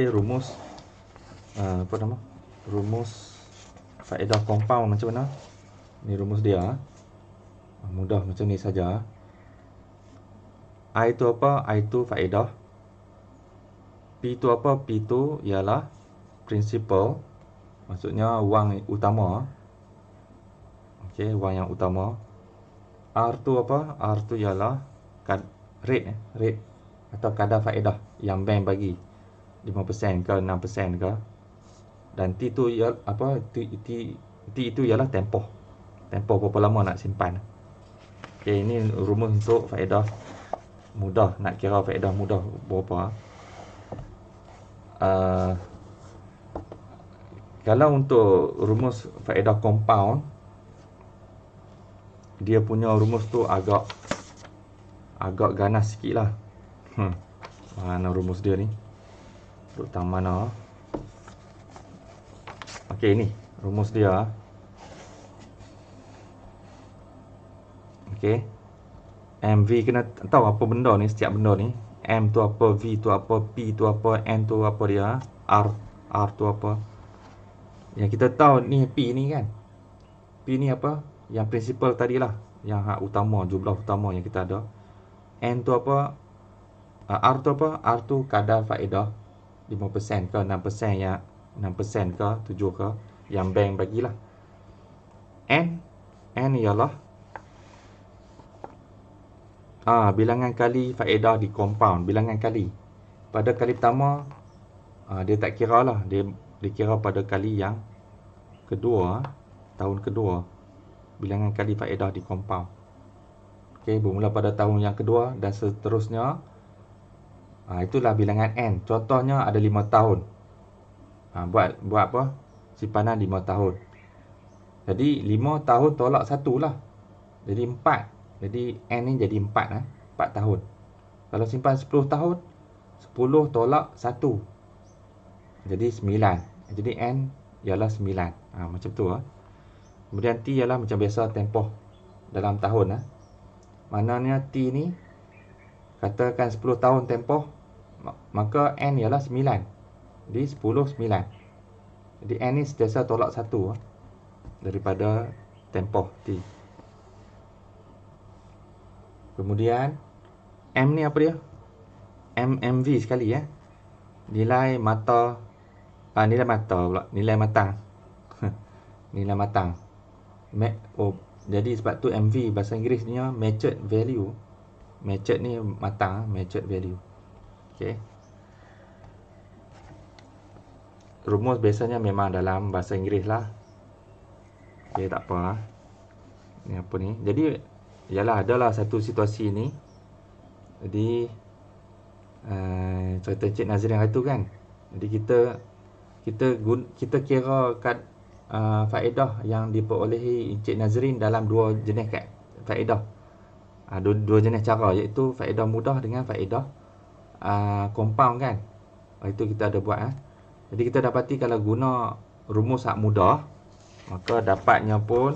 Okey, rumus apa nama? Rumus faedah compound macam mana? Ni rumus dia. Mudah macam ni saja. I tu apa? I tu faedah. P tu apa? P tu ialah principal. Maksudnya wang utama. Okey, wang yang utama. R tu apa? R tu ialah rate atau kadar faedah yang bank bagi. 5% ke 6% ke. Dan T tu ialah apa? T itu ialah tempoh. Tempoh berapa lama nak simpan. Okey, ini rumus untuk faedah mudah. Nak kira faedah mudah berapa. Kalau untuk rumus faedah compound, dia punya rumus tu agak ganas sikit lah. Mana rumus dia ni? Duduk mana? Okey, ni rumus dia. Okey. MV kena tahu apa benda ni, setiap benda ni. M tu apa, V tu apa, P tu apa, N tu apa dia, R tu apa. Yang kita tahu ni P ni kan. P ni apa? Yang principal tadilah, yang hak utama, jumlah utama yang kita ada. N tu apa? R tu apa? R tu kadar faedah 5% ke 6% ya, 6% ke 7 ke yang bank bagilah. N ialah bilangan kali faedah di compound, bilangan kali. Pada kali pertama dia tak kira lah, dia kira pada kali yang kedua, tahun kedua, bilangan kali faedah di compound. Okey, bermula pada tahun yang kedua dan seterusnya. Itulah bilangan N. Contohnya ada 5 tahun. Buat apa? Simpanan 5 tahun. Jadi 5 tahun tolak 1 lah. Jadi 4. Jadi N ni jadi 4 4 tahun. Kalau simpan 10 tahun, 10 tolak 1. Jadi 9. Jadi N ialah 9. Macam tu. Kemudian T ialah macam biasa tempoh dalam tahun. Maknanya T ni katakan 10 tahun tempoh, maka N ialah 9. Jadi 10, 9. Jadi N ni sentiasa tolak 1 daripada tempoh T. Kemudian M ni apa dia? MV sekali Nilai mata nilai mata pula, nilai matang. Nilai matang. Jadi sebab tu MV bahasa Inggerisnya matured value. Matured ni matang, matured value. Okey. Rumus biasanya memang dalam bahasa Inggeris lah. Okey, tak apa. Ni apa ni? Jadi ialah adalah satu situasi ni. Jadi contoh Encik Nazrin kata kan. Jadi kita kira kad faedah yang diperolehi Encik Nazrin dalam dua jenis faedah. Dua jenis cara, iaitu faedah mudah dengan faedah compound kan. Itu kita ada buat. Jadi kita dapati kalau guna rumus hak mudah, maka dapatnya pun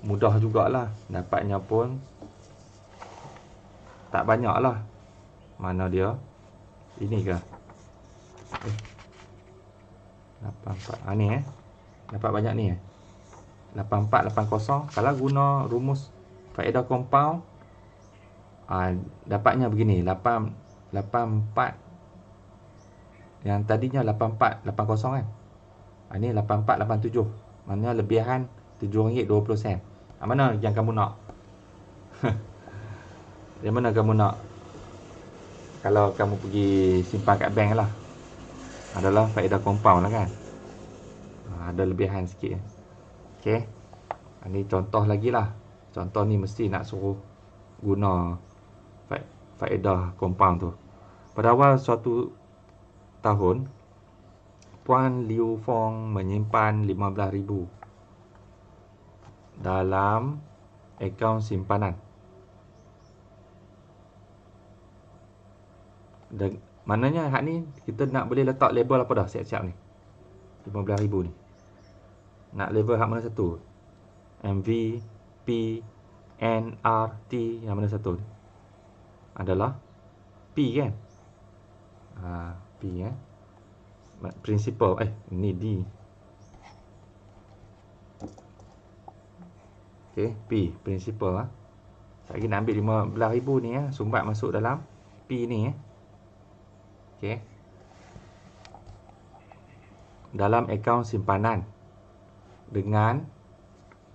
mudah jugalah. Dapatnya pun tak banyak lah. Mana dia? Ini ke? 84. Ni dapat banyak ni 8480. Kalau guna rumus faedah compound, dapatnya begini. 84. Yang tadinya 8480 kan. Ini 8487. Maknanya lebihan RM7.20. Mana yang kamu nak? Yang mana kamu nak? Kalau kamu pergi simpan kat bank lah, adalah faedah compound lah kan. Ada lebihan sikit. Okey. Ini contoh lagi lah. Contoh ni mesti nak suruh guna faedah compound tu. Pada awal suatu tahun, Puan Liu Fong menyimpan 15,000 dalam akaun simpanan. Dan maknanya hak ni kita nak boleh letak label apa dah siap-siap ni. 15,000 ni. Nak label hak mana satu? MV, P, N, R, T, yang mana satu? Adalah P kan? P Principal. Ini D. Okey, P. Principal lah. Lagi nak ambil 15,000 ni ya. Sumbat masuk dalam P ni ya. Okey. Dalam akaun simpanan dengan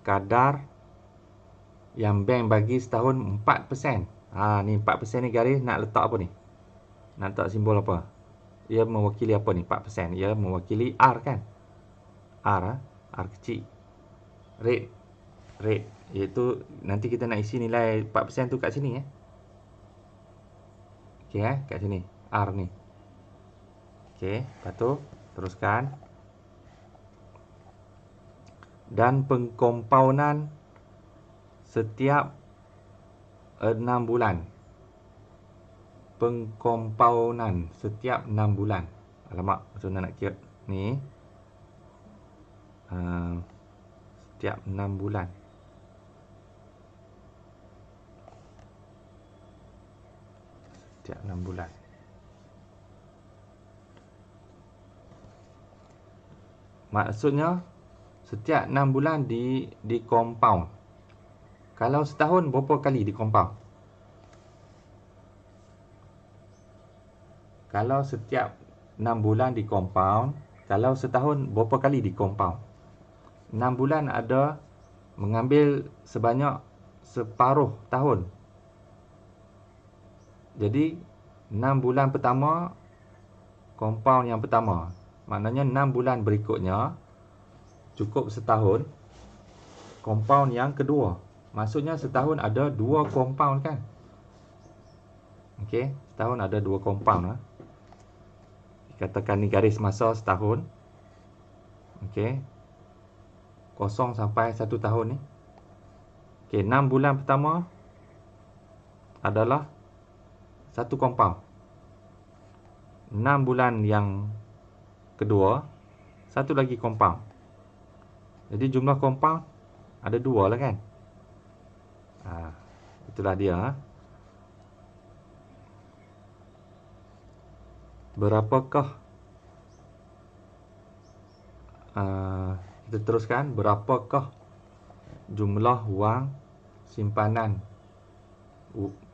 kadar yang bank bagi setahun 4%. Ni 4% ni garis nak letak apa ni? Nak letak simbol apa? Ia mewakili apa ni 4%? Ia mewakili R kan? R kecil. Rate. Iaitu nanti kita nak isi nilai 4% tu kat sini ya. Okey kat sini. R ni. Okey, lepas tu teruskan. Dan pengkompaunan setiap 6 bulan. Pengkompaunan setiap 6 bulan. Alamak, macam mana nak kira ni? Setiap 6 bulan. Setiap 6 bulan. Maksudnya setiap 6 bulan di compound. Kalau setahun berapa kali di compound? Kalau setiap 6 bulan di compound, kalau setahun berapa kali di compound? 6 bulan ada mengambil sebanyak separuh tahun. Jadi 6 bulan pertama compound yang pertama. Maknanya 6 bulan berikutnya cukup setahun compound yang kedua. Maksudnya setahun ada 2 compound kan? Okey, setahun ada 2 compound lah. Katakan ni garis masa setahun. Okey. 0 sampai 1 tahun ni. Okey, 6 bulan pertama adalah satu compound. 6 bulan yang kedua satu lagi compound. Jadi jumlah compound ada 2 lah kan? Itulah dia. Berapakah kita teruskan. Berapakah jumlah wang simpanan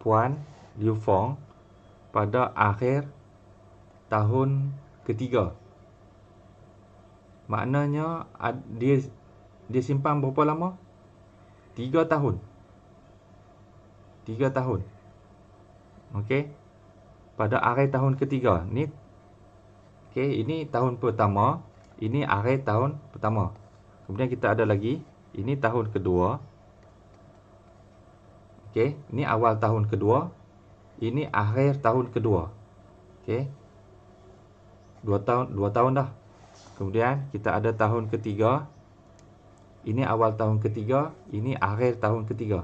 Puan Liu Fong pada akhir tahun ketiga? Maknanya dia simpan berapa lama? 3 tahun. 3 tahun. Okey. Pada akhir tahun ketiga. Ni okey, ini tahun pertama, ini akhir tahun pertama. Kemudian kita ada lagi, ini tahun kedua. Okey, ini awal tahun kedua, ini akhir tahun kedua. Okey. 2 tahun dah. Kemudian kita ada tahun ketiga. Ini awal tahun ketiga, ini akhir tahun ketiga.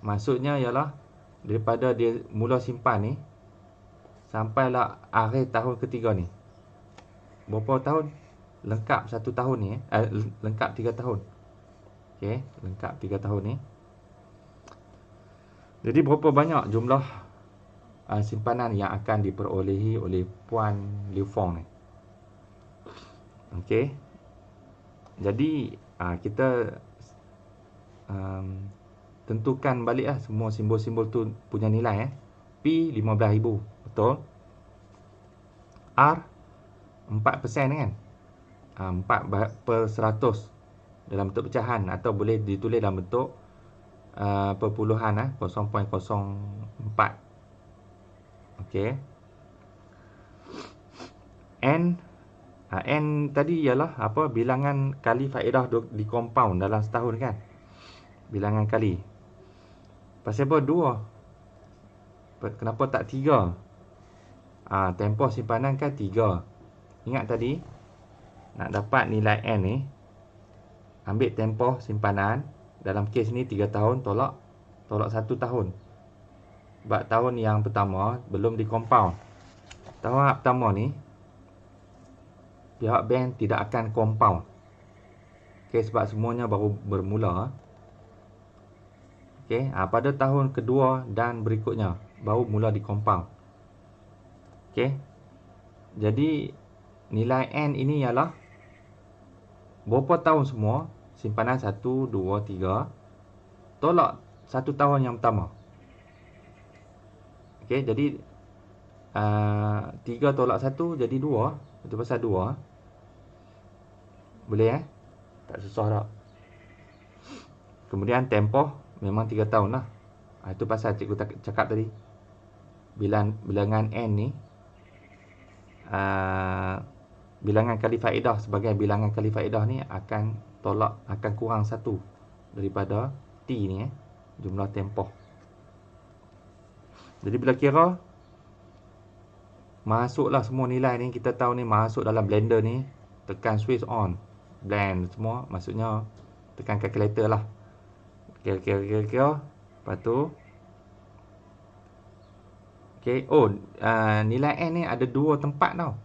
Maksudnya ialah daripada dia mula simpan ni sampailah akhir tahun ketiga ni. Berapa tahun? Lengkap 1 tahun ni lengkap 3 tahun. Okey, lengkap 3 tahun ni. Jadi berapa banyak jumlah simpanan yang akan diperolehi oleh Puan Liu Fong ni? Okey. Jadi kita tentukan baliklah semua simbol-simbol tu punya nilai P 15,000, betul? R 4% kan? 4/100 dalam bentuk pecahan atau boleh ditulis dalam bentuk perpuluhan 0.04. Okey. N tadi ialah apa? Bilangan kali faedah di compound dalam setahun kan? Bilangan kali. Pasal apa 2? Kenapa tak 3? Tempoh simpanan kan 3. Ingat tadi nak dapat nilai N ni, ambil tempoh simpanan. Dalam kes ni 3 tahun tolak 1 tahun. Sebab tahun yang pertama belum di compound. Tahun pertama ni pihak bank tidak akan compound. Okey, sebab semuanya baru bermula. Okey, pada tahun kedua dan berikutnya baru mula di compound. Okey. Jadi nilai N ini ialah berapa tahun semua, simpanan 1, 2, 3, tolak 1 tahun yang pertama. Okey, jadi 3 tolak 1 jadi 2. Itu pasal 2. Boleh tak susah tak. Kemudian tempoh memang 3 tahun lah. Itu pasal cikgu cakap tadi, bilangan N ni bilangan kali faedah, sebagai bilangan kali faedah ni akan kurang 1 daripada T ni, jumlah tempoh. Jadi bila kira masuklah semua nilai ni, kita tahu ni masuk dalam blender ni, tekan switch on, blend semua, maksudnya tekan calculator lah. Kira. Lepas tu okay. Nilai N ni ada 2 tempat tau.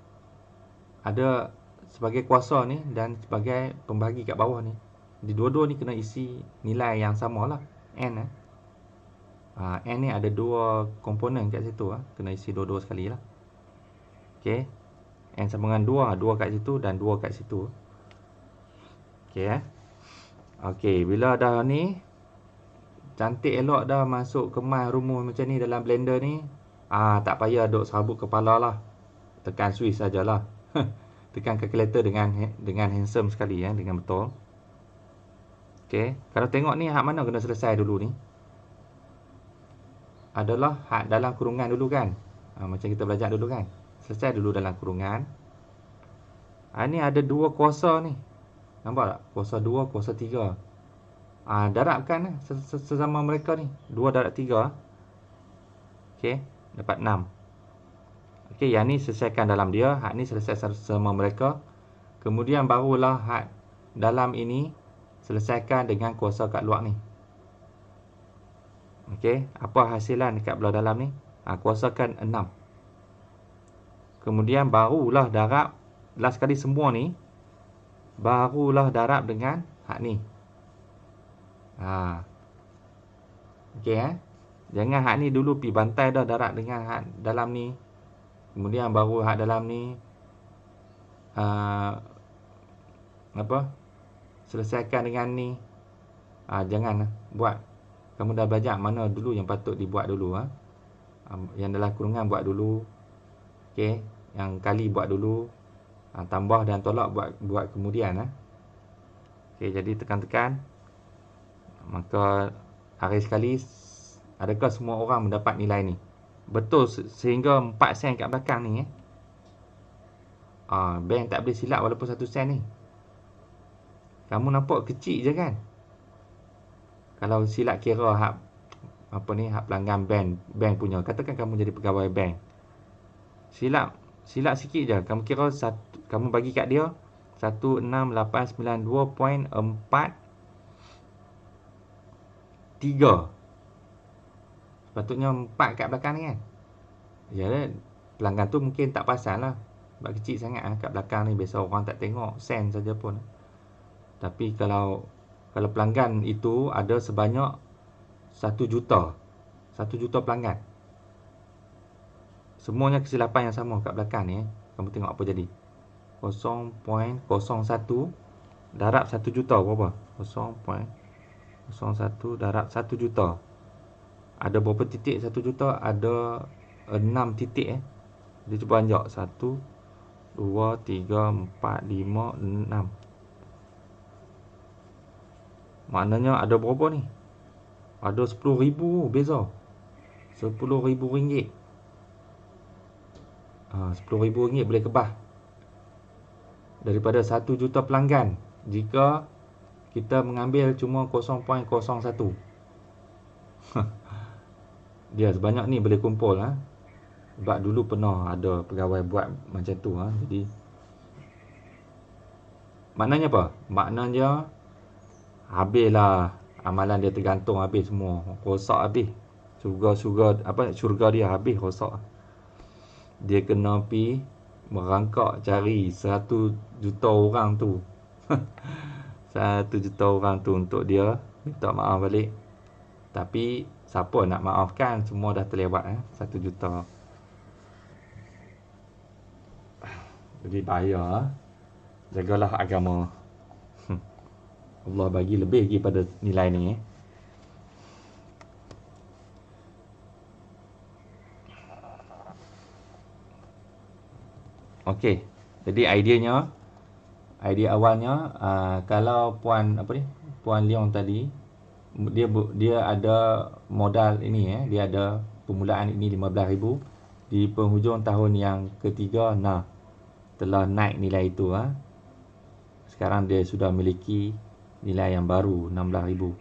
Ada sebagai kuasa ni dan sebagai pembagi kat bawah ni. Di dua-dua ni kena isi nilai yang sama lah, N N ni ada 2 komponen kat situ kena isi dua-dua sekali lah. Okay, N sama dengan 2, 2 kat situ dan 2 kat situ. Okay Okay, bila dah ni cantik elok dah masuk kemas rumus macam ni dalam blender ni, tak payah duk sabuk kepala lah. Tekan switch sajalah. Tekan calculator dengan handsome sekali dengan betul. Okey, kalau tengok ni hak mana kena selesai dulu ni? Adalah hak dalam kurungan dulu kan. Macam kita belajar dulu kan. Selesai dulu dalam kurungan. Ni ada 2 kuasa ni. Nampak tak? Kuasa 2, kuasa 3. Darabkan sesama mereka ni. 2 darab 3. Okey, dapat 6. Okey, yang ni selesaikan dalam dia, hak ni selesai sesama mereka. Kemudian barulah hak dalam ini selesaikan dengan kuasa kat luar ni. Okey, apa hasilan dekat belah dalam ni? Kuasakan 6. Kemudian barulah darab, last kali semua ni, barulah darab dengan hak ni. Okey Jangan hak ni dulu pi bantai dah darab dengan hak dalam ni. Kemudian baru hak dalam ni selesaikan dengan ni. Jangan buat. Kamu dah belajar mana dulu yang patut dibuat dulu. Yang dalam kurungan buat dulu. Okey, yang kali buat dulu. Tambah dan tolak buat kemudian. Okey, jadi tekan-tekan. Maka hari sekali, adakah semua orang mendapat nilai ni? Betul sehingga 4 sen kat belakang ni. Bank tak boleh silap walaupun 1 sen ni. Kamu nampak kecil je kan? Kalau silap kira hak pelanggan bank punya. Katakan kamu jadi pegawai bank. Silap sikit je. Kamu kira kamu bagi kat dia 16892.43. Sepatutnya 4 kat belakang ni kan. Ya, pelanggan tu mungkin tak pasal lah. Sebab kecil sangat kat belakang ni. Biasa orang tak tengok sen saja pun. Tapi kalau pelanggan itu ada sebanyak 1 juta. 1 juta pelanggan. Semuanya kesilapan yang sama kat belakang ni. Kamu tengok apa jadi. 0.01 darab 1 juta berapa? 0.01 darab 1 juta. Ada berapa titik 1 juta? Ada 6 titik. Dia cuba anjak 1, 2, 3, 4, 5, 6. Maknanya ada berapa ni? Ada 10,000 beza. 10,000 ringgit. 10,000 ringgit boleh kebah daripada 1 juta pelanggan jika kita mengambil cuma 0.01. Dia sebanyak ni boleh kumpul. Sebab dulu pernah ada pegawai buat macam tu. Jadi maknanya apa? Maknanya habislah amalan dia, tergantung habis semua. Rosak habis. Syurga dia habis, rosak. Dia kena pi merangkak cari 100 juta orang tu. 1 juta orang tu untuk dia minta maaf balik. Tapi siapa nak maafkan? Semua dah terlewat 1 juta. Jadi bahaya. Jagalah agama. Allah bagi lebih lagi pada nilai ni. Okey. Jadi idea awalnya kalau puan apa ni? Puan Leong tadi dia ada modal ini dia ada permulaan ini 15,000, di penghujung tahun yang ketiga telah naik nilai itu sekarang dia sudah memiliki nilai yang baru 16,000.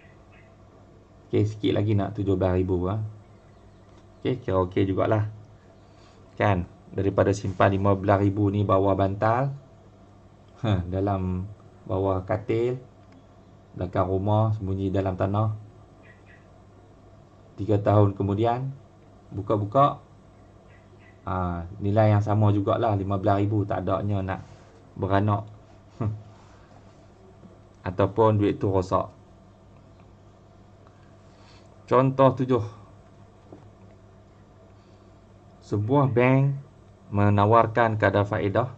Okey, sikit lagi nak 17,000 Okey, kira okey jugalah. Kan? Daripada simpan 15,000 ni bawah bantal, dalam bawah katil, belakang rumah, sembunyi dalam tanah. 3 tahun kemudian buka-buka nilai yang sama jugalah, 15,000, tak adanya nak beranak ataupun duit tu rosak. Contoh 7. Sebuah bank menawarkan kadar faedah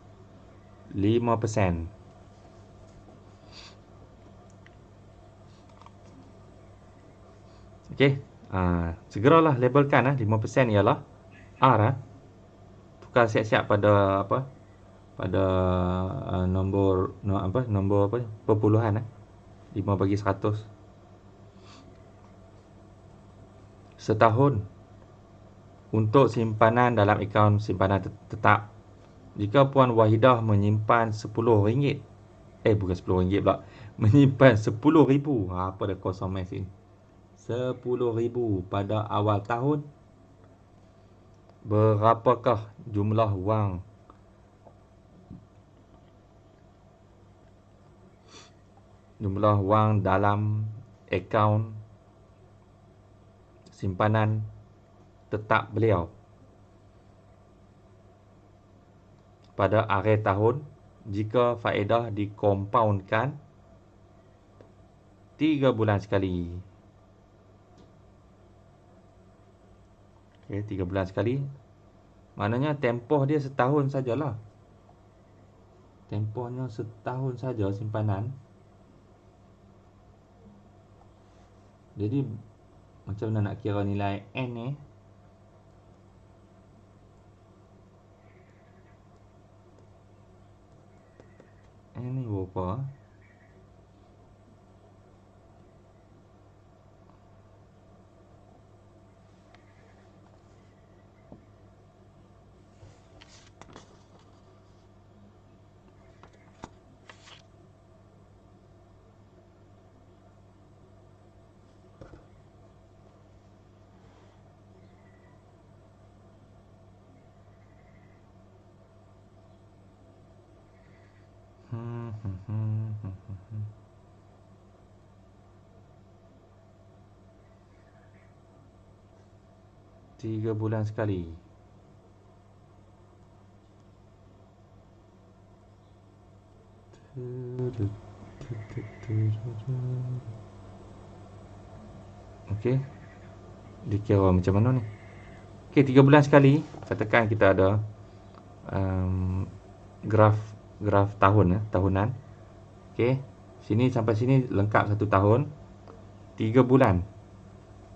5%. Okey, segeralah labelkan 5% ialah R tukar siap-siap pada apa? Pada nombor perpuluhan 5 bagi 100. Setahun untuk simpanan dalam akaun simpanan tetap. Jika Puan Wahidah menyimpan RM10, bukan RM10 pula, menyimpan RM10,000. Apa dah kosong mes ini? RM10,000 pada awal tahun, berapakah jumlah wang dalam akaun simpanan tetap beliau pada akhir tahun jika faedah dikompaunkan 3 bulan sekali. Okey, 3 bulan sekali. Maknanya tempoh dia setahun sajalah. Tempohnya setahun saja simpanan. Jadi macam mana nak kira nilai N ni? N ni berapa? Tiga bulan sekali. Okey. Dikira macam mana ni? Okey, 3 bulan sekali. Katakan kita ada graf tahunan. Okey. Sini sampai sini lengkap 1 tahun. 3 bulan.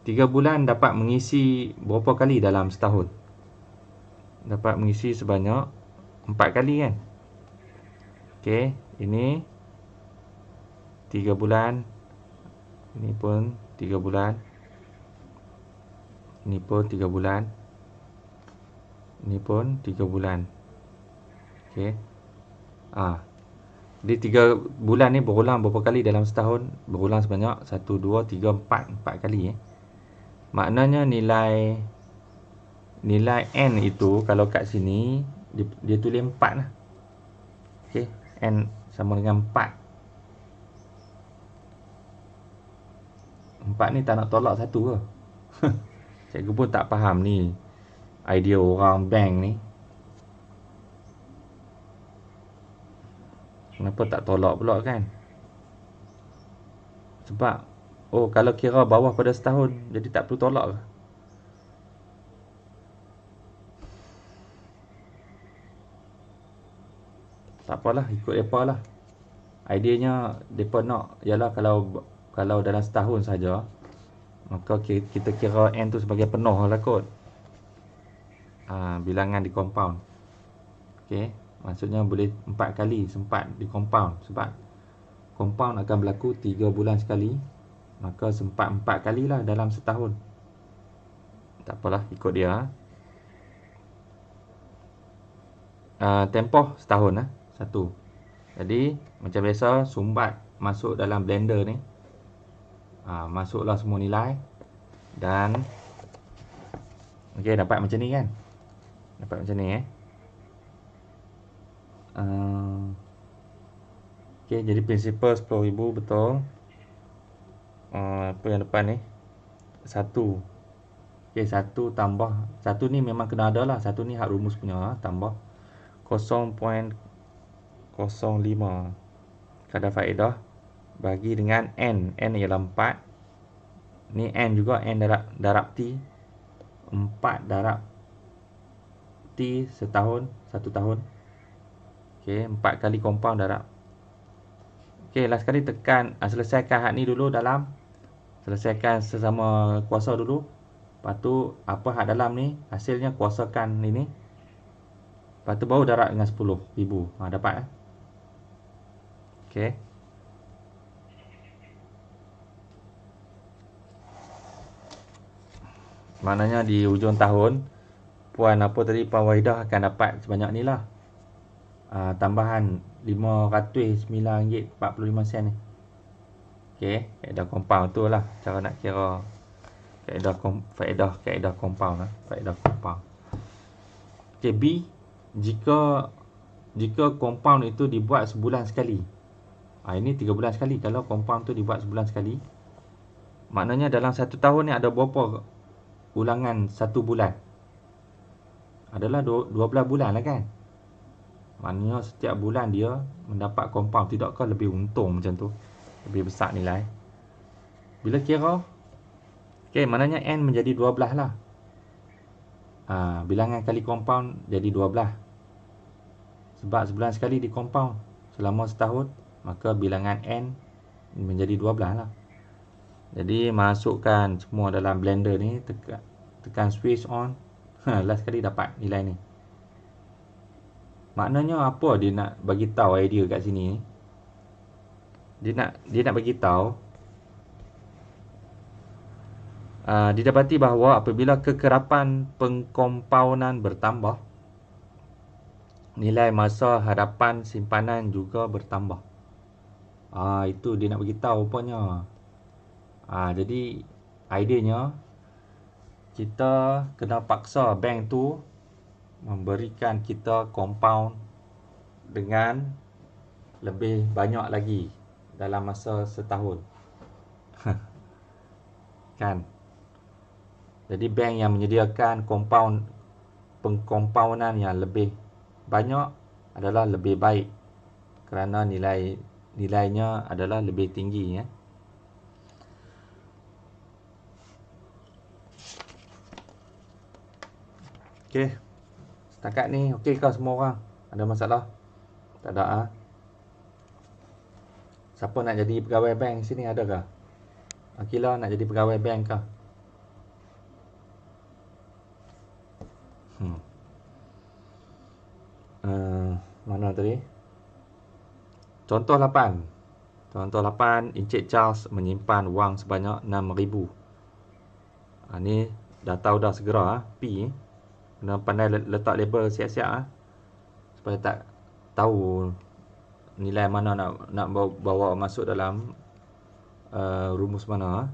3 bulan dapat mengisi berapa kali dalam setahun? Dapat mengisi sebanyak 4 kali kan? Okey, ini 3 bulan. Ini pun 3 bulan. Ini pun 3 bulan. Ini pun 3 bulan. Okey. Di 3 bulan ni berulang berapa kali dalam setahun? Berulang sebanyak 1, 2, 3, 4 kali Maknanya nilai N itu kalau kat sini dia tulis 4 lah. Okey, N sama dengan 4. 4 ni tak nak tolak 1 ke? Cikgu pun tak faham ni idea orang bank ni. Kenapa tak tolak pula kan? Sebab kalau kira bawah pada setahun, jadi tak perlu tolak ke? Tak apalah, ikut depa lah. Ideanya depa nak ialah kalau dalam setahun saja, maka kita kira N tu sebagai penuh lah kot. Bilangan di compound. Okey, maksudnya boleh 4 kali sempat di compound, sebab compound akan berlaku 3 bulan sekali, maka sempat 4 kali lah dalam setahun. Tak apalah, ikut dia. Tempoh setahun lah, satu. Jadi macam biasa, sumbat masuk dalam blender ni. Masuklah semua nilai. Dan okey, dapat macam ni kan. Dapat macam ni okey, jadi principal 10,000 betul. Apa yang depan ni? 1. Okey, 1 tambah 1 ni memang kena ada lah. 1 ni hak rumus punya, tambah 0.05 kadar faedah bagi dengan N. N ialah 4. Ni N juga, N darab T. 4 darab T setahun, 1 tahun. Okey, 4 kali compound darab. Okey, last kali tekan, selesaikan hak ni dulu dalam. Selesaikan sesama kuasa dulu. Lepas tu, apa hak dalam ni, hasilnya kuasakan ini. Lepas tu baru darab dengan 10,000. Dapat Okey. Maknanya di hujung tahun, Puan Wahidah akan dapat sebanyak ni lah. Tambahan RM509.45 ni. Okey, kaedah compound tu lah cara nak kira kaedah compound lah, faedah compound. Okey, B, jika compound itu dibuat sebulan sekali. Ini 3 bulan sekali. Kalau compound tu dibuat sebulan sekali, maknanya dalam 1 tahun ni ada berapa ulangan 1 bulan? Adalah 12 bulan lah kan. Maknanya setiap bulan dia mendapat compound. Tidakkah lebih untung macam tu? Lebih besar nilai. Bila kira, okey, maknanya N menjadi 12 lah. Bilangan kali compound jadi 12. Sebab sebulan sekali di compound selama setahun, maka bilangan N menjadi 12 lah. Jadi masukkan semua dalam blender ni, tekan switch on. Last kali dapat nilai ni. Maknanya apa dia nak bagi tahu idea kat sini? Dia nak bagi tahu didapati bahawa apabila kekerapan pengkompaunan bertambah, nilai masa hadapan simpanan juga bertambah. Itu dia nak bagi tahu rupanya. Jadi idenya, kita kena paksa bank tu memberikan kita compound dengan lebih banyak lagi dalam masa setahun. Kan? Jadi bank yang menyediakan pengkompaunan yang lebih banyak adalah lebih baik, kerana nilainya adalah lebih tinggi ya. Okey. Setakat ni okey ke semua orang? Ada masalah? Tak ada Siapa nak jadi pegawai bank sini, ada ke? Akila nak jadi pegawai bank ke? Mana tadi? Contoh 8. Contoh 8, Encik Charles menyimpan wang sebanyak 6,000. Ni dah tahu dah segera P. Kena pandai letak label siap-siap supaya tak tahu nilai mana nak bawa masuk dalam rumus mana.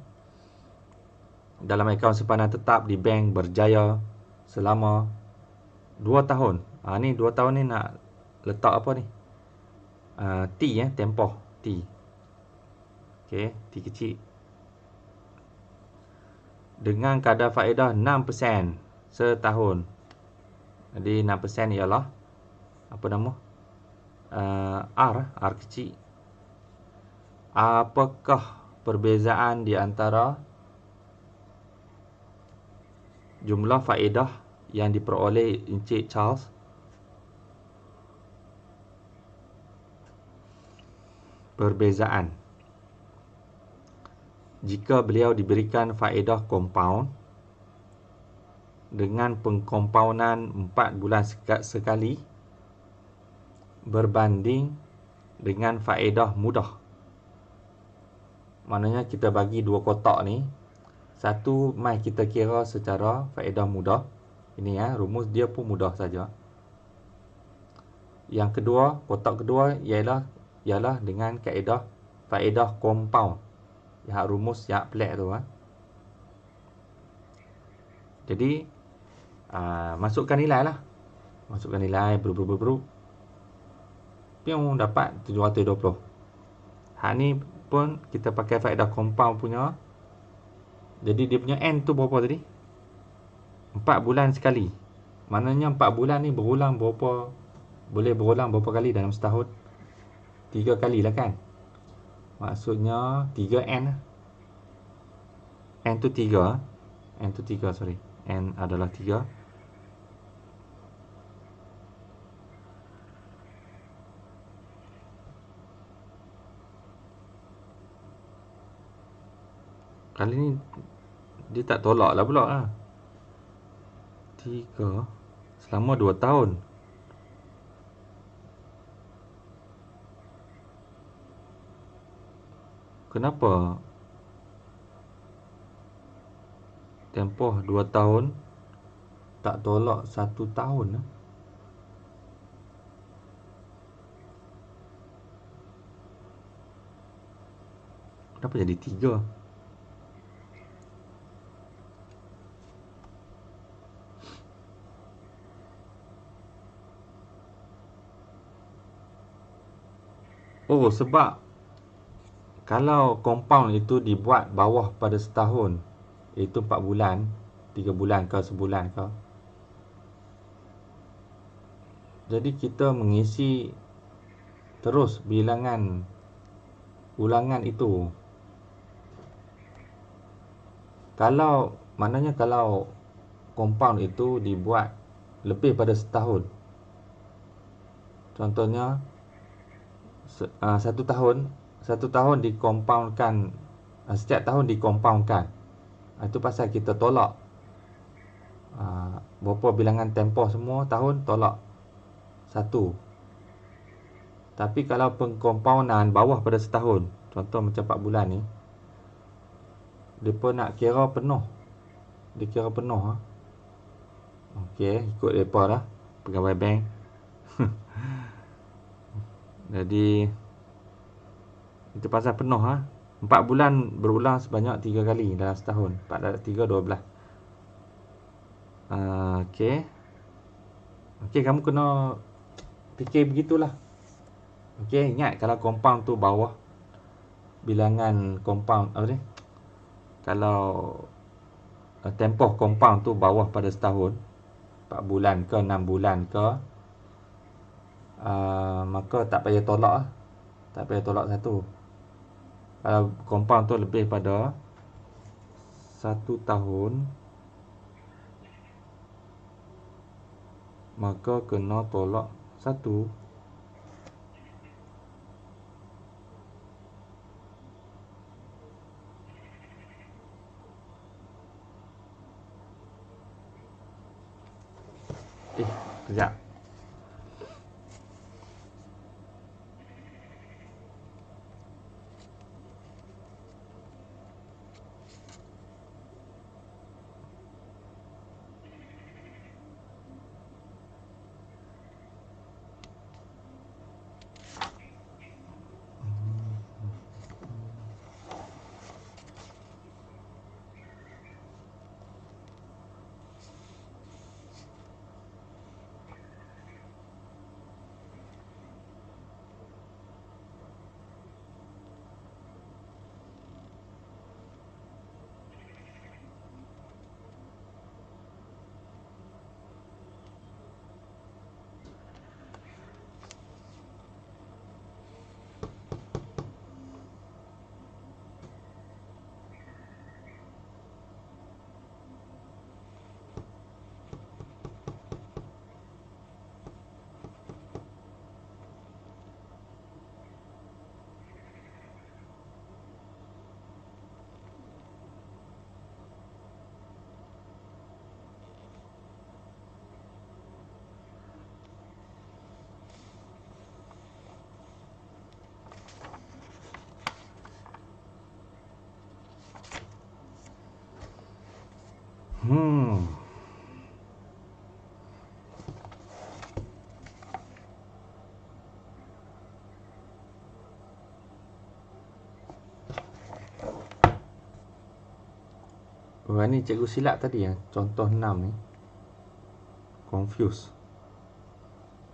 Dalam akaun simpanan tetap di bank berjaya selama 2 tahun. Ni 2 tahun ni nak letak apa ni? T tempoh T. Okey, T kecil. Dengan kadar faedah 6% setahun. Jadi 6% ialah apa nama? R kecil. Apakah perbezaan di antara jumlah faedah yang diperoleh Encik Charles perbezaan. Jika beliau diberikan faedah kompaun dengan pengkompaunan 4 bulan sekali berbanding dengan faedah mudah. Maknanya kita bagi dua kotak ni, satu mai kita kira secara faedah mudah. Ini ya, rumus dia pun mudah saja. Yang kedua, kotak kedua ialah dengan kaedah faedah kompaun. Yang rumus yang pelik tu. Jadi masukkan nilai lah. Masukkan nilai beru. Piung dapat 720. Hak ni pun kita pakai faedah kompaun punya. Jadi dia punya N tu berapa tadi? 4 bulan sekali. Maknanya 4 bulan ni berulang berapa? Boleh berulang berapa kali dalam setahun? 3 kali lah kan? Maksudnya 3N lah. N tu 3. N tu 3, sorry. N adalah 3. Kali ni dia tak tolak lah pula lah. 3 selama 2 tahun. Kenapa? Tempoh 2 tahun tak tolak 1 tahun lah. Kenapa jadi 3? Oh, sebab kalau compound itu dibuat bawah pada setahun, iaitu 4 bulan, 3 bulan ke sebulan ke. Jadi kita mengisi terus bilangan ulangan itu. Maknanya kalau compound itu dibuat lebih pada setahun. Contohnya 1 tahun dikompaundkan, setiap tahun dikompaundkan. Itu pasal kita tolak berapa bilangan tempoh semua tahun, tolak 1. Tapi kalau pengkompaunan bawah pada setahun, contoh macam 4 bulan ni, dia pun nak kira penuh. Dia kira penuh. Okey, ikut mereka lah, pegawai bank. Jadi itu pasal penuh 4 bulan berulang sebanyak 3 kali dalam setahun. 4 darab 3, 12. Okey. Okey, kamu kena fikir begitulah. Okey, ingat kalau compound tu bawah bilangan compound apa ni? Kalau tempoh compound tu bawah pada setahun, 4 bulan ke 6 bulan ke, maka tak payah tolak lah. Tak payah tolak 1. Kalau compound tu lebih pada 1 tahun, maka kena tolak 1. Kejap. Hmm. Oh, ni cikgu silap tadi ya. Contoh 6 ni. Confuse.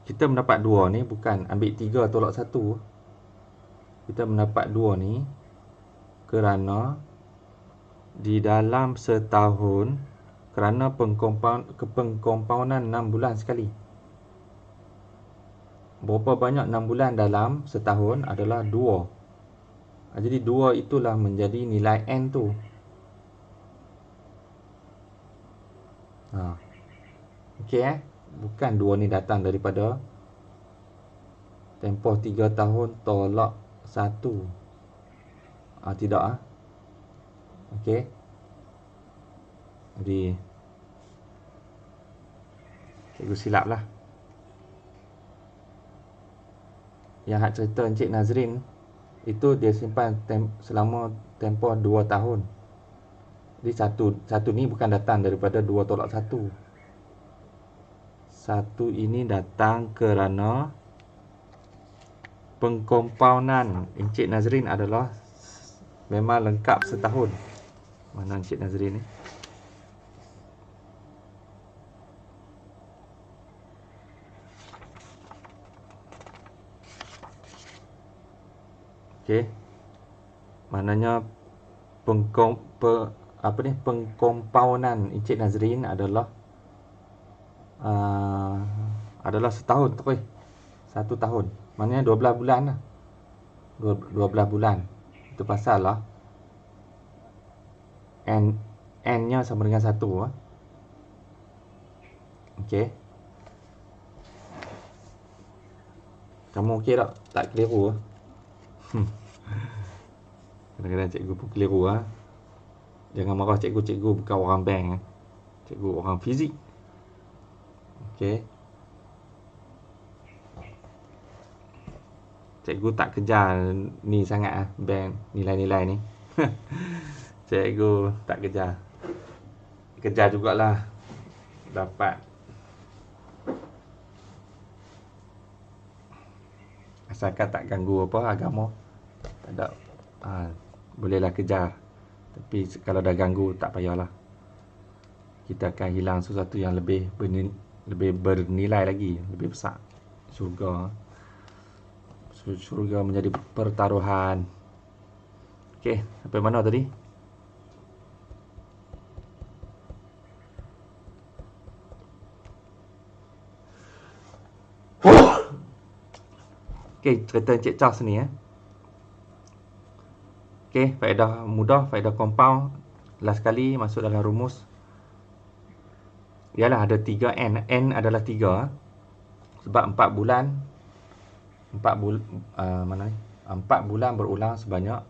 Kita mendapat 2 ni bukan ambil 3 tolak 1. Kita mendapat 2 ni kerana di dalam setahun, kerana pengkompaunan 6 bulan sekali. Berapa banyak 6 bulan dalam setahun adalah 2. Jadi 2 itulah menjadi nilai N tu. Okey bukan 2 ni datang daripada tempoh 3 tahun tolak 1. Tidak Okey. Jadi cikgu silap lah. Yang hak cerita Encik Nazrin itu dia simpan selama tempoh 2 tahun. Jadi satu ni bukan datang daripada 2 tolak 1. Satu ini datang kerana pengkompaunan Encik Nazrin adalah memang lengkap setahun. Mana Encik Nazrin ni? Okey. Maknanya pengkompaunan Encik Nazrin adalah setahun tu. 1 tahun. Maknanya 12 bulan lah. 12 bulan. Itu pasal lah N-nya sama dengan 1. Okey. Kamu okey tak? Tak keliru. Kadang-kadang cikgu pun keliru. Jangan marah cikgu bukan orang bank. Cikgu orang fizik. Okey. Cikgu tak kejar ni sangat bank nilai-nilai ni. Cikgu tak kejar. Kejar jugalah dapat. Asalkan tak ganggu apa agama. Tak ada. Bolehlah kejar. Tapi kalau dah ganggu tak payahlah. Kita akan hilang sesuatu yang lebih bernilai lagi, lebih besar. Syurga menjadi pertaruhan. Okey, sampai mana tadi? Okey, cerita Encik Charles ni Okey, faedah mudah, faedah compound. Last kali masuk dalam rumus. Ialah ada 3 N. N adalah 3. Sebab 4 bulan 4 bulan berulang sebanyak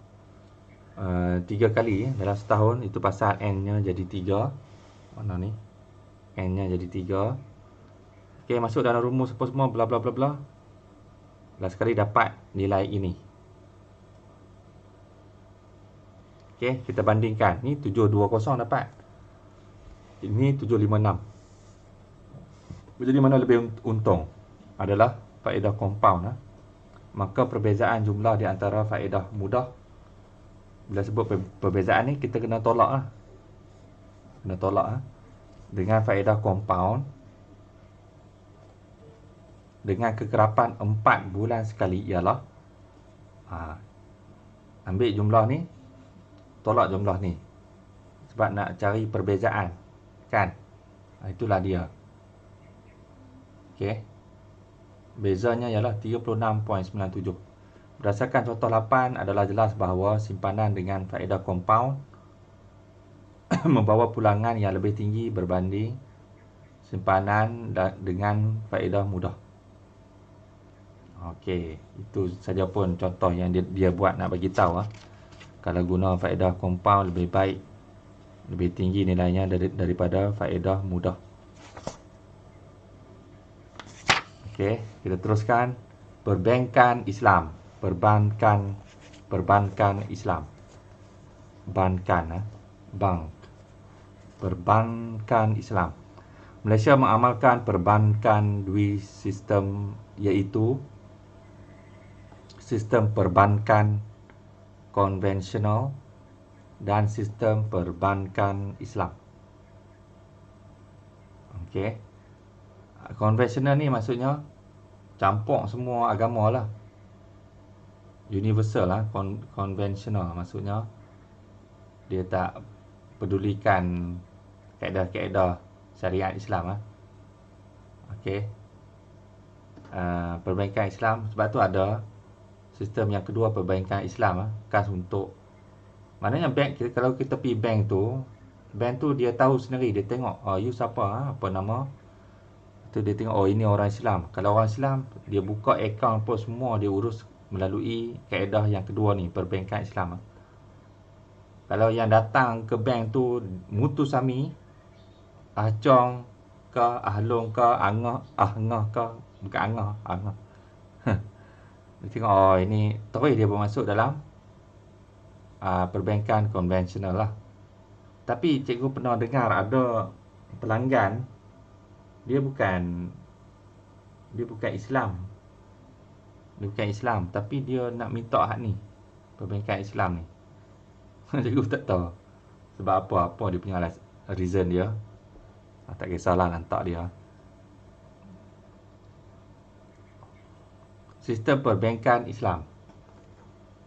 3 kali dalam setahun. Itu pasal N-nya jadi 3. Mana ni? N-nya jadi 3. Okey, masuk dalam rumus apa semua bla bla bla bla. Last kali dapat nilai ini. Okey, kita bandingkan. Ni 720 dapat. Ini 756. Jadi mana lebih untung? Adalah faedah compound. Maka perbezaan jumlah di antara faedah mudah. Bila sebut perbezaan ni, kita kena tolak Kena tolak dengan faedah compound. Dengan kekerapan 4 bulan sekali ialah ambil jumlah ni, tolak jumlah ni. Sebab nak cari perbezaan. Kan? Itulah dia. Okey. Bezanya ialah 36.97. Berdasarkan contoh 8 adalah jelas bahawa simpanan dengan faedah compound membawa pulangan yang lebih tinggi berbanding simpanan dengan faedah mudah. Okey, itu saja pun contoh yang dia buat nak bagi tahu kalau guna faedah compound lebih baik, lebih tinggi nilainya daripada faedah mudah. Okey, kita teruskan. Perbankan Islam. Perbankan Islam. Bank. Perbankan Islam. Malaysia mengamalkan perbankan dua sistem, iaitu sistem perbankan konvensional dan sistem perbankan Islam. Okey. Konvensional ni maksudnya campur semua agama lah. Universal lah, konvensional maksudnya dia tak pedulikan kaedah-kaedah syariat Islam lah. Okey. Perbankan Islam, sebab tu ada sistem yang kedua, perbankan Islam lah, khas untuk, maknanya bank, kalau kita pergi bank tu dia tahu sendiri, dia tengok, oh you siapa, apa nama tu, dia tengok, oh ini orang Islam. Kalau orang Islam, dia buka akaun apa semua, dia urus melalui kaedah yang kedua ni, perbankan Islam. Kalau yang datang ke bank tu mutu sami, ahcong ke, ahlong ke, angah ke, bukan angah. Dia tengok, oh ini terus dia bermasuk dalam perbankan konvensional lah. Tapi cikgu pernah dengar ada pelanggan, dia bukan Islam. Dia bukan Islam, tapi dia nak minta hak ni, perbankan Islam ni. Cikgu tak tahu sebab apa dia punya reason dia. Tak kisahlah, lantak dia. Sistem perbankan Islam.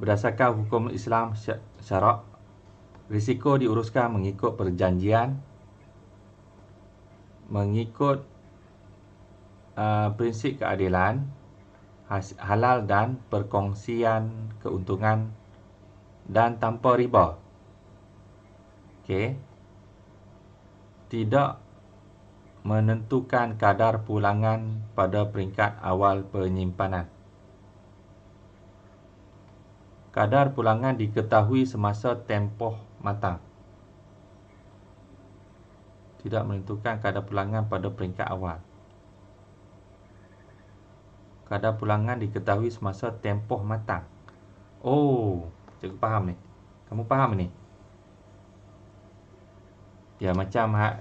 Berdasarkan hukum Islam syarak, risiko diuruskan mengikut perjanjian, mengikut prinsip keadilan, halal dan perkongsian keuntungan, dan tanpa riba. Okey. Tidak menentukan kadar pulangan pada peringkat awal penyimpanan. Kadar pulangan diketahui semasa tempoh matang. Tidak menentukan kadar pulangan pada peringkat awal. Kadar pulangan diketahui semasa tempoh matang. Oh, cikgu faham ni. Kamu faham ni? Ya, macam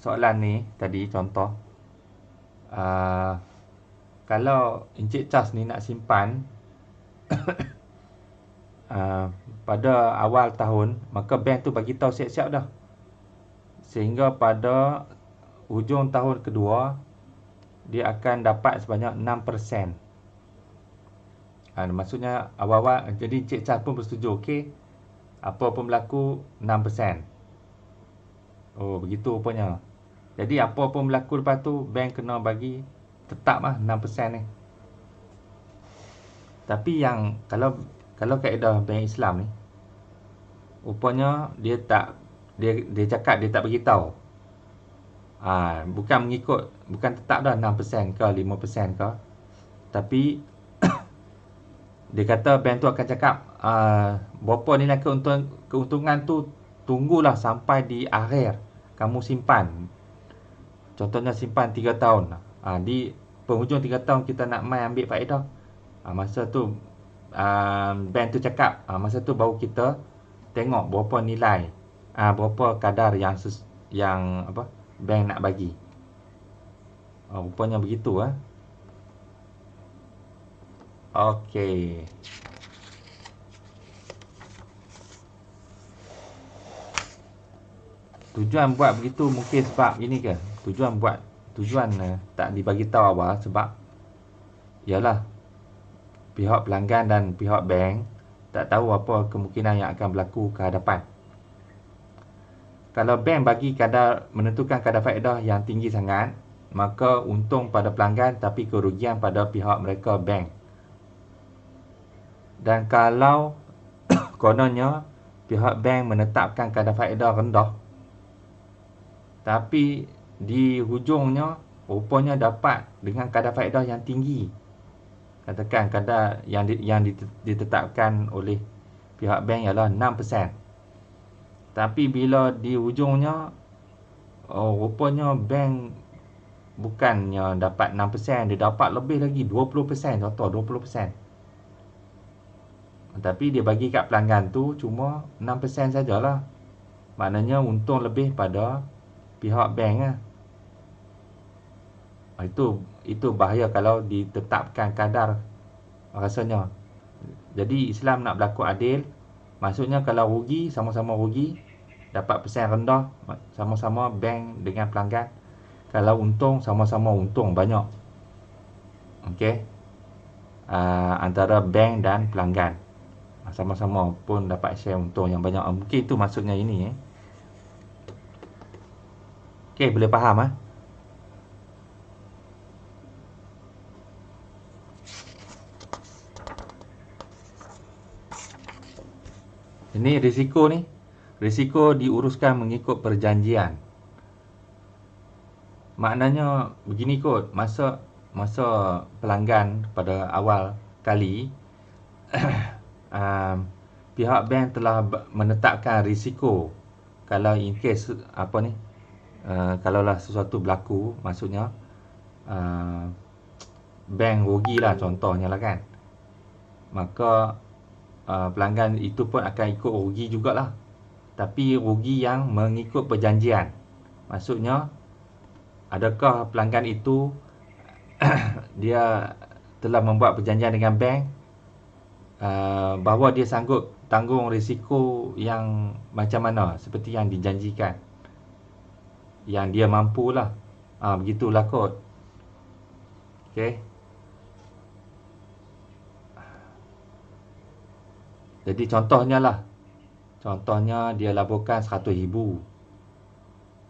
soalan ni tadi, contoh. Kalau Encik Charles ni nak simpan pada awal tahun, maka bank tu bagi tahu siap-siap dah. Sehingga pada hujung tahun kedua, dia akan dapat sebanyak 6%. Maksudnya awal-awal, jadi Encik Charles pun bersetuju, okey, apa pun berlaku 6%. Oh, begitu rupanya. Jadi apa pun berlaku lepas tu, bank kena bagi tetap lah 6% ni. Tapi yang kalau kaedah bank Islam ni, rupanya dia cakap dia tak bagi tahu. Bukan mengikut, bukan tetap dah 6% ke 5% ke. Tapi dia kata bank tu akan cakap berapa nilai keuntungan tu, tunggulah sampai di akhir kamu simpan. Contohnya simpan 3 tahun. Di penghujung 3 tahun kita nak mai ambil faedah. Masa tu bank tu cakap, masa tu baru kita tengok berapa nilai, berapa kadar yang bank nak bagi. Rupanya begitu. Okey. Tujuan buat begitu mungkin sebab ini ke? Tujuan tak dibagi tahu awal sebab ialah pihak pelanggan dan pihak bank tak tahu apa kemungkinan yang akan berlaku ke hadapan. Kalau bank bagi menentukan kadar faedah yang tinggi sangat, maka untung pada pelanggan tapi kerugian pada pihak mereka, bank. Dan kalau kononnya pihak bank menetapkan kadar faedah rendah, tapi di hujungnya rupanya dapat dengan kadar faedah yang tinggi. Katakan kadar yang ditetapkan oleh pihak bank ialah 6%. Tapi bila di hujungnya rupanya bank bukannya dapat 6%, dia dapat lebih lagi, 20%, contoh 20%. Tapi dia bagi kat pelanggan tu cuma 6% sajalah. maknanya untung lebih pada pihak bank lah. Itu bahaya kalau ditetapkan kadar rasanya. Jadi Islam nak berlaku adil, maksudnya kalau rugi, sama-sama rugi, dapat persen rendah, sama-sama bank dengan pelanggan. Kalau untung, sama-sama untung banyak. Okey. Antara bank dan pelanggan. Sama-sama pun dapat share untung yang banyak. Mungkin itu maksudnya ini. Okey, boleh faham? Ini risiko ni. Risiko diuruskan mengikut perjanjian. Maknanya begini kot, masa pelanggan pada awal kali pihak bank telah menetapkan risiko kalau in case kalaulah sesuatu berlaku, maksudnya bank rugilah contohnya lah kan, maka pelanggan itu pun akan ikut rugi jugalah, tapi rugi yang mengikut perjanjian. Maksudnya adakah pelanggan itu dia telah membuat perjanjian dengan bank bahawa dia sanggup tanggung risiko yang macam mana, seperti yang dijanjikan, yang dia mampulah. Begitulah kot. Okey. Jadi contohnya dia laburkan 100,000.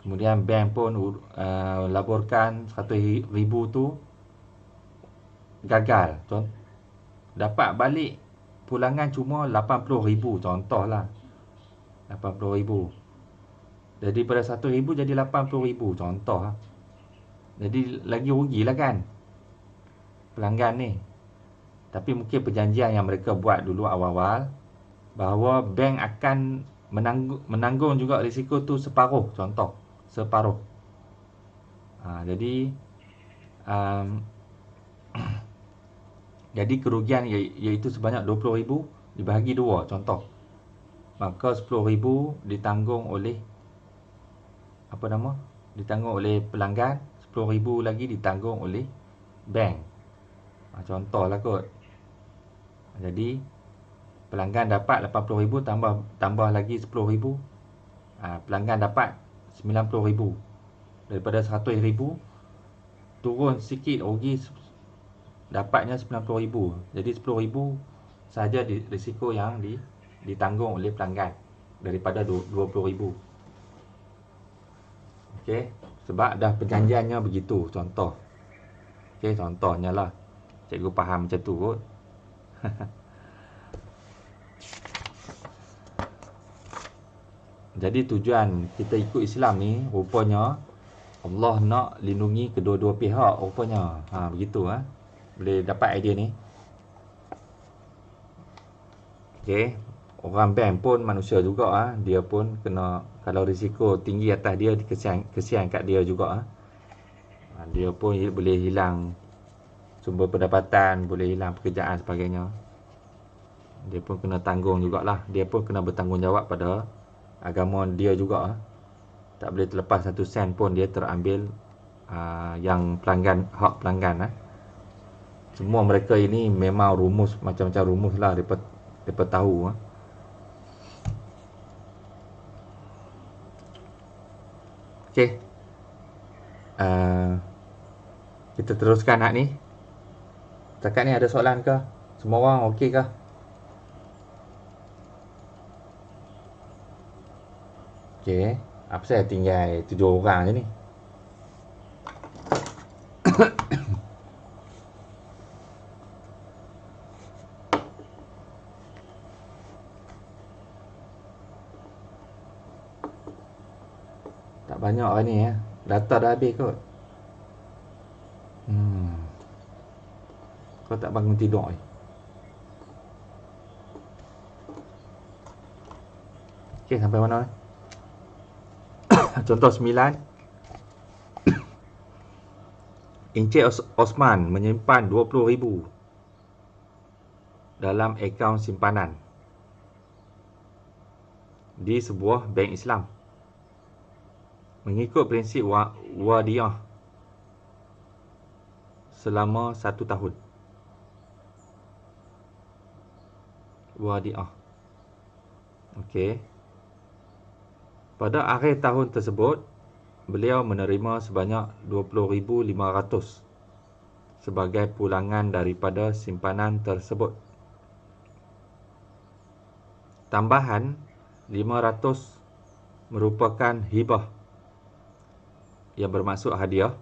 Kemudian bank pun laburkan 100,000 tu gagal. Dapat balik pulangan cuma 80,000, contohlah. 80,000. Jadi pada 100,000 jadi 80,000, contoh. Jadi lagi rugilah kan pelanggan ni. Tapi mungkin perjanjian yang mereka buat dulu awal-awal bahawa bank akan menanggung juga risiko tu separuh, contoh separuh. Jadi jadi kerugian iaitu sebanyak 20,000 dibahagi 2, contoh. Maka 10,000 ditanggung oleh ditanggung oleh pelanggan, 10,000 lagi ditanggung oleh bank. Contohlah kot. Jadi pelanggan dapat 80,000 tambah lagi 10,000. Pelanggan dapat 90,000. Daripada 100,000 turun sikit rugi, dapatnya 90,000. Jadi 10,000 saja risiko yang ditanggung oleh pelanggan daripada 20,000. Okey, sebab dah perjanjiannya begitu, contoh. Okey, contohnya lah. Cikgu faham macam tu kot. Jadi tujuan kita ikut Islam ni rupanya Allah nak lindungi kedua-dua pihak rupanya. Begitu. Boleh dapat idea ni. Okey, orang bank pun manusia juga. Dia pun kena, kalau risiko tinggi atas dia, kesian kat dia juga. Dia pun boleh hilang sumber pendapatan, boleh hilang pekerjaan sebagainya. Dia pun kena tanggung jugalah. Dia pun kena bertanggungjawab pada agama dia juga. Tak boleh terlepas 1 sen pun dia terambil yang pelanggan, hak pelanggan. Semua mereka ini memang rumus, macam-macam rumus lah mereka tahu. Okey, kita teruskan ni. Setakat ni ada soalan ke? Semua orang okey ke? Okey, apa saya tinggal 7 orang je ni. Tak banyak lah ni. Data dah habis kot. Kau tak bangun tidur ni. Okey, sampai mana ni? Contoh 9. Encik Osman menyimpan 20,000 dalam akaun simpanan. di sebuah bank Islam mengikut prinsip wadiah selama 1 tahun. Wadiah. Okey. Pada akhir tahun tersebut, beliau menerima sebanyak 20,500 sebagai pulangan daripada simpanan tersebut. Tambahan 500 merupakan hibah yang bermaksud hadiah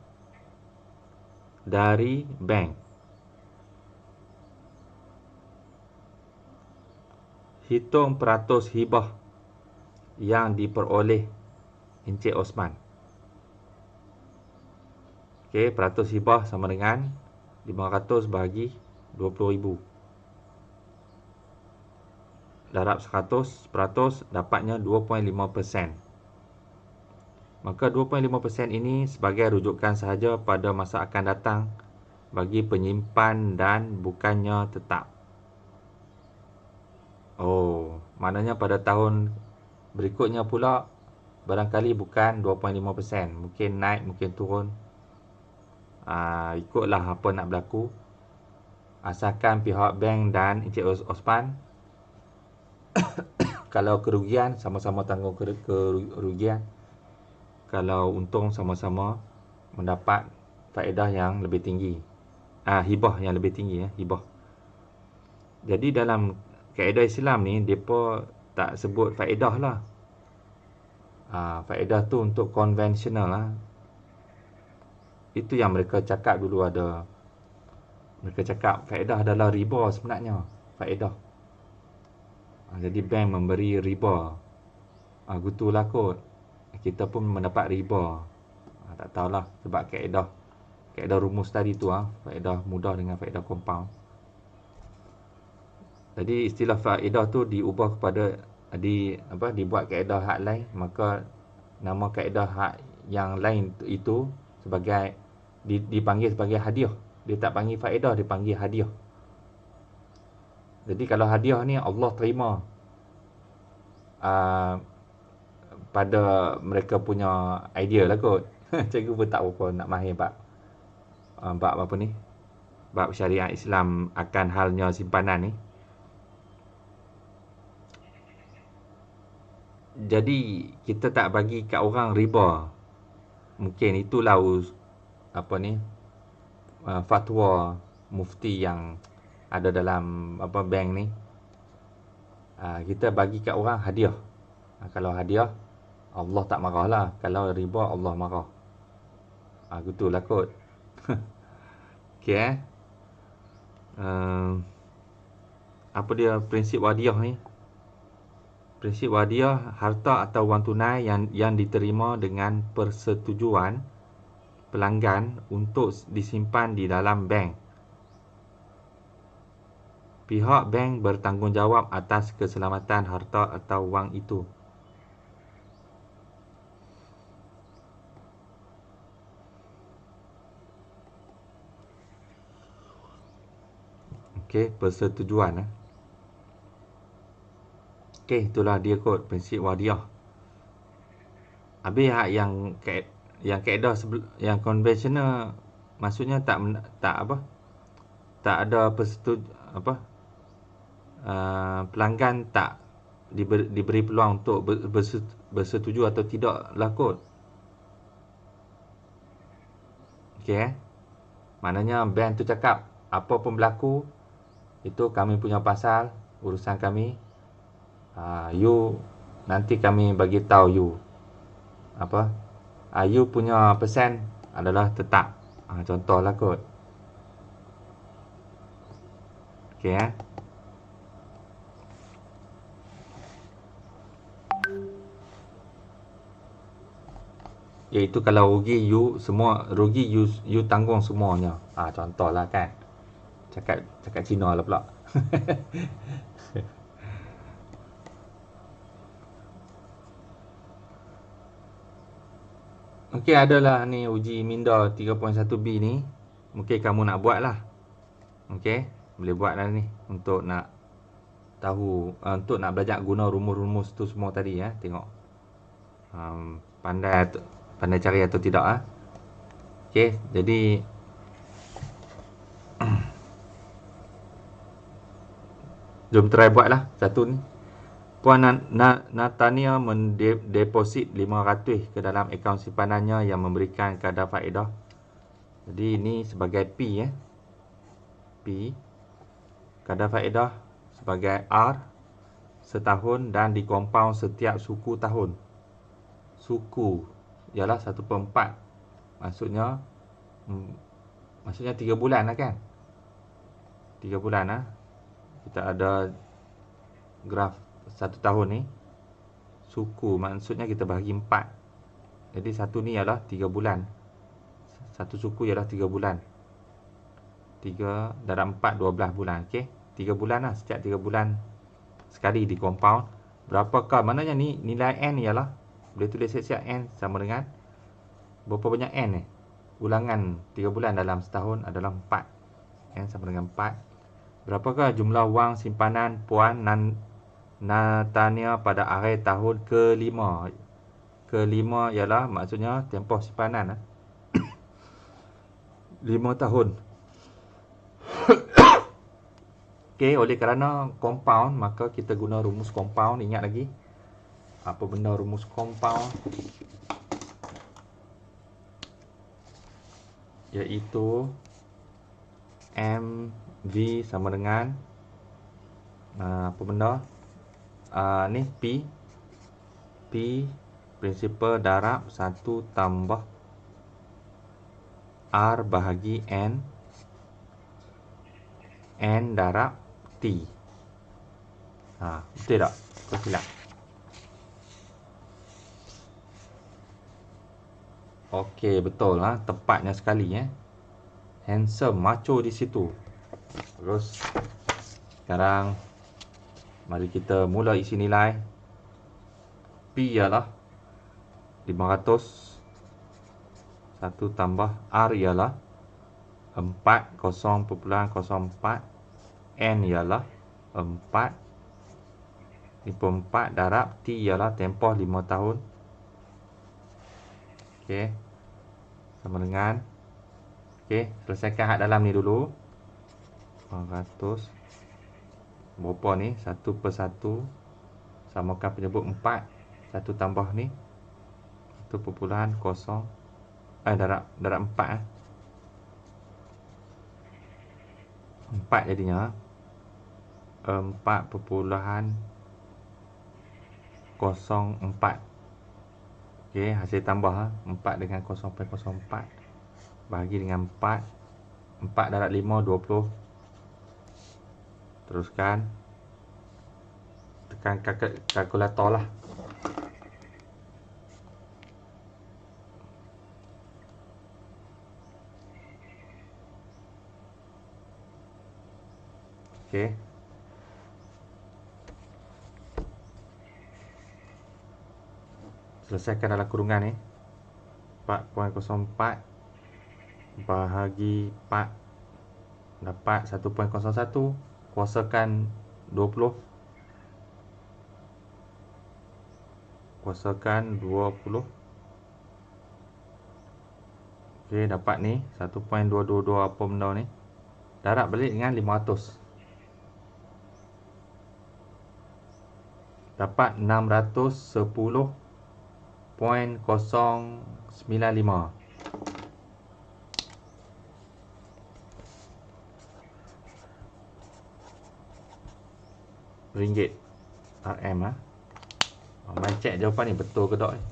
dari bank. Hitung peratus hibah yang diperoleh Encik Osman. Okey, peratus hibah sama dengan 500 bahagi 20,000. Darab 100%, dapatnya 2.5%. Maka 2.5% ini sebagai rujukan sahaja pada masa akan datang bagi penyimpan dan bukannya tetap. Oh, maknanya pada tahun berikutnya pula barangkali bukan 2.5%. Mungkin naik, mungkin turun. Ikutlah apa nak berlaku. Asalkan pihak bank dan Encik Osman kalau kerugian, sama-sama tanggung kerugian. Kalau untung, sama-sama mendapat faedah yang lebih tinggi. Hibah yang lebih tinggi, hibah. Jadi dalam kaedah Islam ni, mereka tak sebut faedah lah. Faedah tu untuk konvensional lah. Itu yang mereka cakap dulu ada. Mereka cakap faedah adalah riba sebenarnya. Faedah. Jadi bank memberi riba. Gitulah kot. Kita pun mendapat riba. Tak tahulah sebab kaedah rumus tadi tu, faedah mudah dengan faedah compound. Jadi istilah faedah tu diubah kepada dibuat kaedah hak lain, maka nama kaedah hak yang lain itu sebagai dipanggil sebagai hadiah. Dia tak panggil faedah, dia panggil hadiah. Jadi kalau hadiah ni Allah terima pada mereka punya idea lah kot. Cikgu pun tak apa nak mahir bab apa ni, bab syariat Islam akan halnya simpanan ni. Jadi kita tak bagi kat orang riba. Mungkin itulah fatwa mufti yang ada dalam bank ni. Kita bagi kat orang hadiah. Kalau hadiah Allah tak marah lah. Kalau riba Allah marah. Gitulah kot. Okey apa dia prinsip wadiah ni? Prinsip wadiah, harta atau wang tunai yang diterima dengan persetujuan pelanggan untuk disimpan di dalam bank. Pihak bank bertanggungjawab atas keselamatan harta atau wang itu. Okey, persetujuan. Okey, itulah dia kot prinsip wadiah. Habis yang kaedah yang konvensional, maksudnya tak ada pelanggan tak diberi peluang untuk bersetuju atau tidak lah kot. Okey, maknanya bank tu cakap apa pun berlaku itu kami punya pasal, urusan kami. You nanti kami bagi tahu you you punya persen adalah tetap. Contohlah kot. Okey iaitu kalau rugi you tanggung semuanya. Contohlah kan. Cakap Cina lah pula. Okey, adalah ni uji minda 3.1B ni. Mungkin kamu nak buat lah. Okey, boleh buat lah ni untuk nak tahu untuk nak belajar guna rumus-rumus tu semua tadi ya. Tengok pandai cari atau tidak ah. Okey, jadi jom try buatlah satu ni. Puan Natania mendeposit 500 ke dalam akaun simpanannya yang memberikan kadar faedah. Jadi ini sebagai P ya. P. Kadar faedah sebagai R setahun dan dikompaun setiap suku tahun. Suku ialah 1/4. Maksudnya 3 bulan lah kan. 3 bulan lah. Kita ada graf 1 tahun ni. Suku maksudnya kita bahagi 4. Jadi satu ni ialah 3 bulan. Satu suku ialah 3 bulan. 3 darab 4, 12 bulan. Okey. 3 bulan lah. Setiap 3 bulan sekali di compound. Berapakah? Maknanya ni nilai N ialah, boleh tulis siap-siap N sama dengan berapa banyak N ni? Ulangan 3 bulan dalam setahun adalah 4. N sama dengan 4. Berapakah jumlah wang simpanan Puan Natania pada akhir tahun ke-5? Ke-5 ialah maksudnya tempoh simpanan 5 tahun. Okey, oleh kerana compound maka kita guna rumus compound. Ingat lagi apa benda rumus compound? Iaitu MV sama dengan apa benda? Ni P prinsipal darab 1 tambah R bahagi N darab T. Betul tak? Kau silap. Okey, betul lah. Tepatnya sekali handsome, macho di situ. Terus sekarang mari kita mula isi nilai. P ialah 500. 1 tambah R ialah 40.04. N ialah 4. 54 darab T ialah tempoh 5 tahun. Okey. Sama dengan, okey, selesaikan hak dalam ni dulu. 400 berapa ni? 1/1 samakan penyebut 4. 1 tambah ni 1.0 darab 4 4 jadinya 4.04. Okey, hasil tambah 4 dengan 0.04 bahagi dengan 4. 4 darab 5 20. Teruskan tekan kalkulator lah. Okey. Selesaikan dalam kurungan ni. 4.04 bahagi 4 dapat 1.01. Kuasakan 20. Kuasakan 20. Okey, dapat ni 1.222 apa benda ni. Darab balik dengan 500. Dapat 610.095 ringgit RM. Mai cek jawapan ni betul ke tak ni.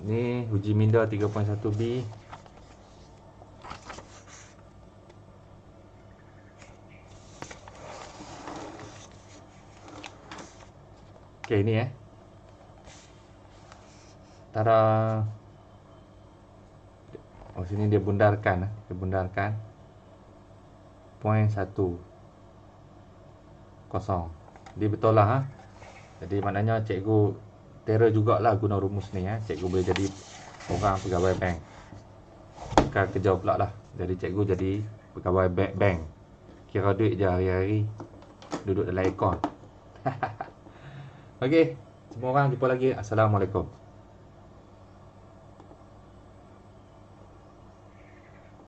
Ni uji minda 3.1B. Okey, ni Tara. Oh, sini dia bundarkan. Dia bundarkan 0.10. Dia betul lah. Jadi maknanya cikgu terror jugalah guna rumus ni. Cikgu boleh jadi orang pegawai bank. Bukan kerja pula lah. Jadi cikgu jadi pegawai bank. Kira duit je hari-hari. duduk dalam aircon. Okey, semua orang jumpa lagi. Assalamualaikum.